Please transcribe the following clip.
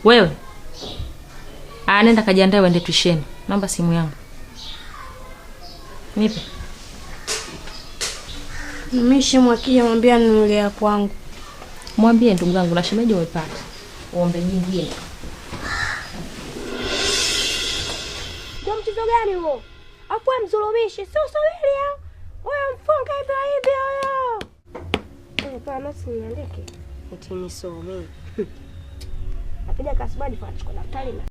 Wewe. Nenda kajiandae uende tusheni. Naomba simu yangu. Nipe. Nimeshamwakia mwambie nunulia kwangu. Mwambie ndugu yangu na shemeji umepata. Uombe nyingine. Ndio mchezo gani huo? Afu mzulumishi, sio subiri hao. Wewe mfunga hivyo hivyo huyo. Pana usiniandike. Eti nisome. Akija kasubadi kwa chukua daftari na